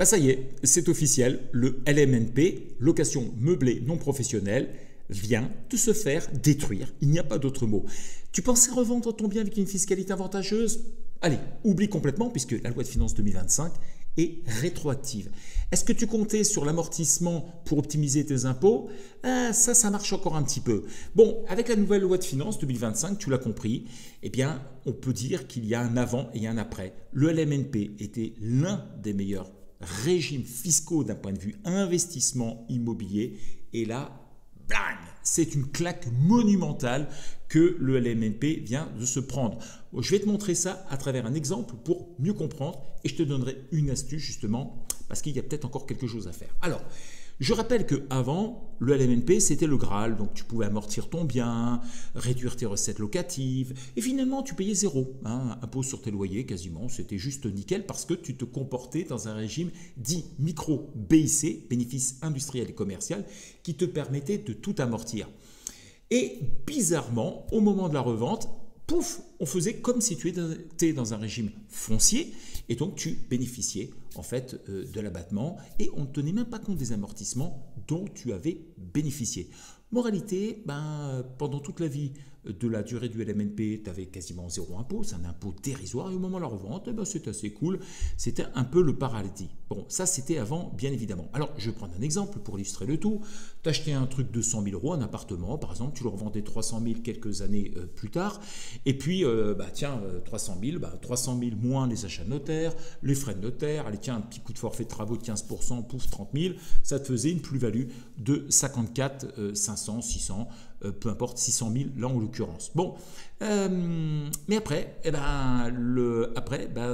Bah ça y est, c'est officiel, le LMNP, location meublée non professionnelle, vient de se faire détruire. Il n'y a pas d'autre mot. Tu pensais revendre ton bien avec une fiscalité avantageuse? Allez, oublie complètement puisque la loi de finances 2025 est rétroactive. Est-ce que tu comptais sur l'amortissement pour optimiser tes impôts? Ça marche encore un petit peu. Bon, avec la nouvelle loi de finances 2025, tu l'as compris, eh bien, on peut dire qu'il y a un avant et un après. Le LMNP était l'un des meilleurs régimes fiscaux d'un point de vue investissement immobilier. Et là, bang, c'est une claque monumentale que le LMNP vient de se prendre. Je vais te montrer ça à travers un exemple pour mieux comprendre et je te donnerai une astuce justement parce qu'il y a peut-être encore quelque chose à faire. Alors, je rappelle qu'avant, le LMNP, c'était le Graal. Donc, tu pouvais amortir ton bien, réduire tes recettes locatives et finalement, tu payais zéro. Impôt sur tes loyers, quasiment. C'était juste nickel parce que tu te comportais dans un régime dit micro-BIC, bénéfice industriel et commercial, qui te permettait de tout amortir. Et bizarrement, au moment de la revente, pouf, on faisait comme si tu étais dans un régime foncier et donc tu bénéficiais en fait de l'abattement et on ne tenait même pas compte des amortissements dont tu avais bénéficié. Moralité, pendant toute la vie de la durée du LMNP, tu avais quasiment zéro impôt, c'est un impôt dérisoire et au moment de la revente, c'est assez cool, c'était un peu le paradis. Bon, ça c'était avant, bien évidemment. Alors, je vais prendre un exemple pour illustrer le tout. Tu achetais un truc de 100 000 euros, un appartement, par exemple, tu le revendais 300 000 quelques années plus tard, et puis, 300 000 moins les achats de notaire, les frais de notaire, allez tiens, un petit coup de forfait de travaux de 15%, pouf, 30 000, ça te faisait une plus-value de 54 500, 600, peu importe, 600 000 là en l'occurrence. Bon, mais après,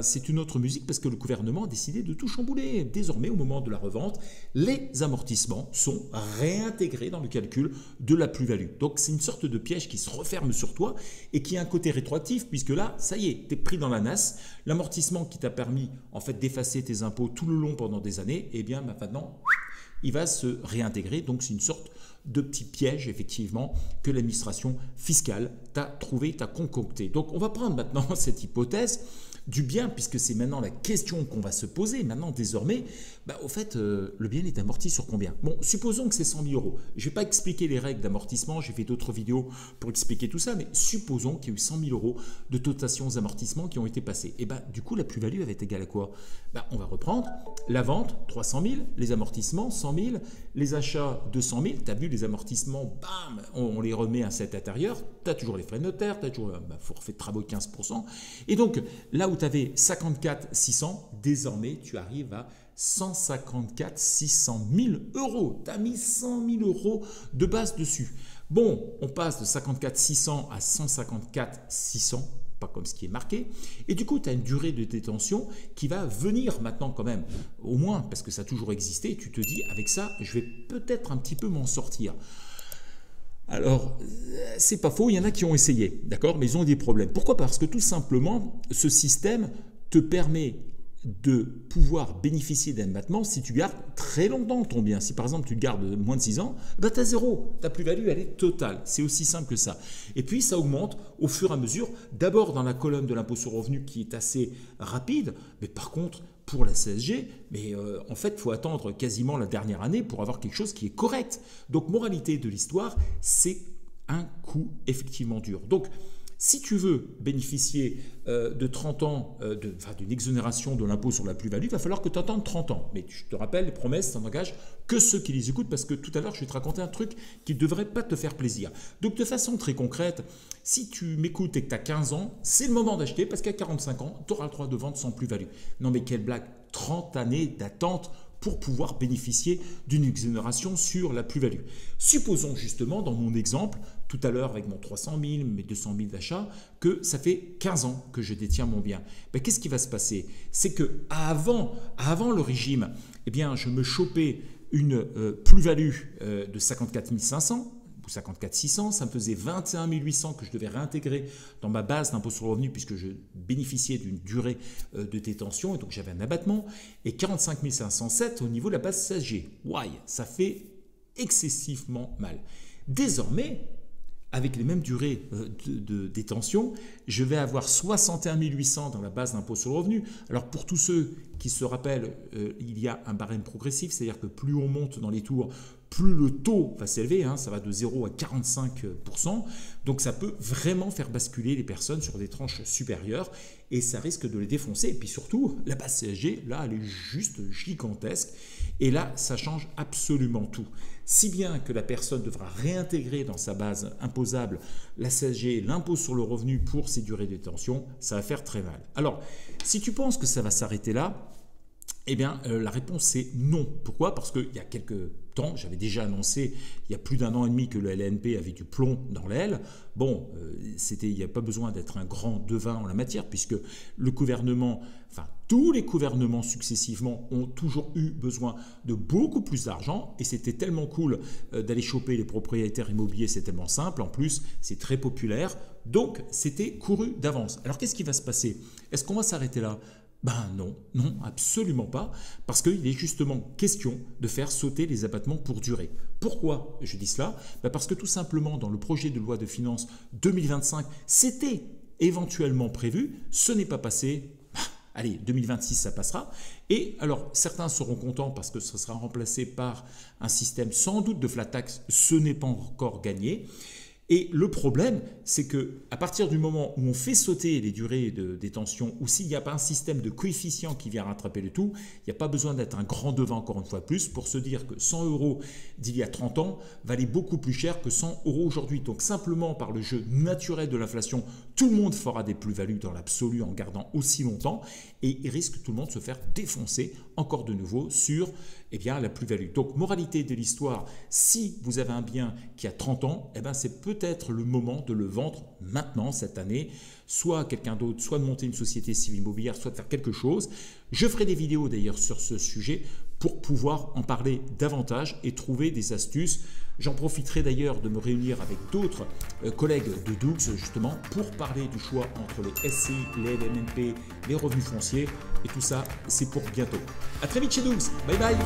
c'est une autre musique parce que le gouvernement a décidé de tout chambouler. Désormais, au moment de la revente, les amortissements sont réintégrés dans le calcul de la plus-value. Donc, c'est une sorte de piège qui se referme sur toi et qui a un côté rétroactif puisque là, ça y est, tu es pris dans la nasse. L'amortissement qui t'a permis en fait d'effacer tes impôts tout le long pendant des années, eh bien maintenant, il va se réintégrer. Donc, c'est une sorte de petits pièges, effectivement, que l'administration fiscale t'a trouvé, t'a concocté. Donc, on va prendre maintenant cette hypothèse du bien, puisque c'est maintenant la question qu'on va se poser. Maintenant, désormais, au fait, le bien est amorti sur combien? Bon, supposons que c'est 100 000 euros. Je ne vais pas expliquer les règles d'amortissement, j'ai fait d'autres vidéos pour expliquer tout ça, mais supposons qu'il y a eu 100 000 euros de dotations aux amortissements qui ont été passés. Et du coup, la plus-value va être égale à quoi? On va reprendre la vente, 300 000, les amortissements, 100 000, les achats, 200 000. Tu as vu les amortissements, bam, on les remet à cet intérieur. Tu as toujours les frais de notaire, tu as toujours un forfait de travaux de 15%. Et donc, là où tu avais 54 600, désormais, tu arrives à 154 600 000 euros. Tu as mis 100 000 euros de base dessus. Bon, on passe de 54 600 à 154 600, pas comme ce qui est marqué. Et du coup, tu as une durée de détention qui va venir maintenant quand même, au moins, parce que ça a toujours existé. Tu te dis, avec ça, je vais peut-être un petit peu m'en sortir. Alors, c'est pas faux, il y en a qui ont essayé, d'accord, mais ils ont eu des problèmes. Pourquoi? Parce que tout simplement, ce système te permet de pouvoir bénéficier d'un abattement si tu gardes très longtemps ton bien. Si par exemple tu le gardes moins de 6 ans, tu as zéro. Ta plus-value, elle est totale. C'est aussi simple que ça. Et puis ça augmente au fur et à mesure, d'abord dans la colonne de l'impôt sur le revenu qui est assez rapide, mais par contre pour la CSG, en fait il faut attendre quasiment la dernière année pour avoir quelque chose qui est correct. Donc moralité de l'histoire, c'est un coût effectivement dur. Donc si tu veux bénéficier de 30 ans, d'une exonération de l'impôt sur la plus-value, il va falloir que tu attendes 30 ans. Mais je te rappelle, les promesses, ça n'engage que ceux qui les écoutent parce que tout à l'heure, je vais te raconter un truc qui ne devrait pas te faire plaisir. Donc, de façon très concrète, si tu m'écoutes et que tu as 15 ans, c'est le moment d'acheter parce qu'à 45 ans, tu auras le droit de vendre sans plus-value. Non mais quelle blague, 30 années d'attente pour pouvoir bénéficier d'une exonération sur la plus-value. Supposons justement, dans mon exemple, tout à l'heure avec mon 300 000, mes 200 000 d'achat, que ça fait 15 ans que je détiens mon bien. Qu'est-ce qui va se passer? C'est qu'avant le régime, je me chopais une plus-value de 54 500, 54 600, ça me faisait 21 800 que je devais réintégrer dans ma base d'impôt sur le revenu puisque je bénéficiais d'une durée de détention et donc j'avais un abattement, et 45 507 au niveau de la base CSG. Why? Ça fait excessivement mal. Désormais, avec les mêmes durées de détention, je vais avoir 61 800 dans la base d'impôt sur le revenu. Alors pour tous ceux qui se rappelle, il y a un barème progressif, c'est-à-dire que plus on monte dans les tours, plus le taux va s'élever, hein, ça va de 0 à 45%, donc ça peut vraiment faire basculer les personnes sur des tranches supérieures et ça risque de les défoncer. Et puis surtout, la base CSG, là, elle est juste gigantesque et là, ça change absolument tout. Si bien que la personne devra réintégrer dans sa base imposable la CSG, l'impôt sur le revenu pour ses durées de détention, ça va faire très mal. Alors, si tu penses que ça va s'arrêter là, eh bien, la réponse c'est non. Pourquoi? Parce qu'il y a quelques temps, j'avais déjà annoncé, il y a plus d'un an et demi que le LNP avait du plomb dans l'aile. Bon, il n'y a pas besoin d'être un grand devin en la matière, puisque le gouvernement, enfin tous les gouvernements successivement ont toujours eu besoin de beaucoup plus d'argent, et c'était tellement cool d'aller choper les propriétaires immobiliers, c'est tellement simple, en plus c'est très populaire, donc c'était couru d'avance. Alors qu'est-ce qui va se passer? Est-ce qu'on va s'arrêter là? Ben non, non, absolument pas, parce qu'il est justement question de faire sauter les abattements pour durer. Pourquoi je dis cela? Ben parce que tout simplement dans le projet de loi de finances 2025, c'était éventuellement prévu, ce n'est pas passé. Allez, 2026, ça passera. Et alors, certains seront contents parce que ce sera remplacé par un système sans doute de flat tax, ce n'est pas encore gagné. Et le problème, c'est qu'à partir du moment où on fait sauter les durées de détention, ou s'il n'y a pas un système de coefficient qui vient rattraper le tout, il n'y a pas besoin d'être un grand devin encore une fois plus pour se dire que 100 € d'il y a 30 ans valait beaucoup plus cher que 100 € aujourd'hui. Donc simplement par le jeu naturel de l'inflation, tout le monde fera des plus-values dans l'absolu en gardant aussi longtemps et il risque tout le monde de se faire défoncer encore de nouveau sur la plus-value. Donc moralité de l'histoire, si vous avez un bien qui a 30 ans, c'est peut-être le moment de le vendre maintenant, cette année, soit à quelqu'un d'autre, soit de monter une société civile immobilière, soit de faire quelque chose. Je ferai des vidéos d'ailleurs sur ce sujet pour pouvoir en parler davantage et trouver des astuces. J'en profiterai d'ailleurs de me réunir avec d'autres collègues de Doux justement pour parler du choix entre les SCI, les LMNP, les revenus fonciers et tout ça, c'est pour bientôt. À très vite chez Doux. Bye bye.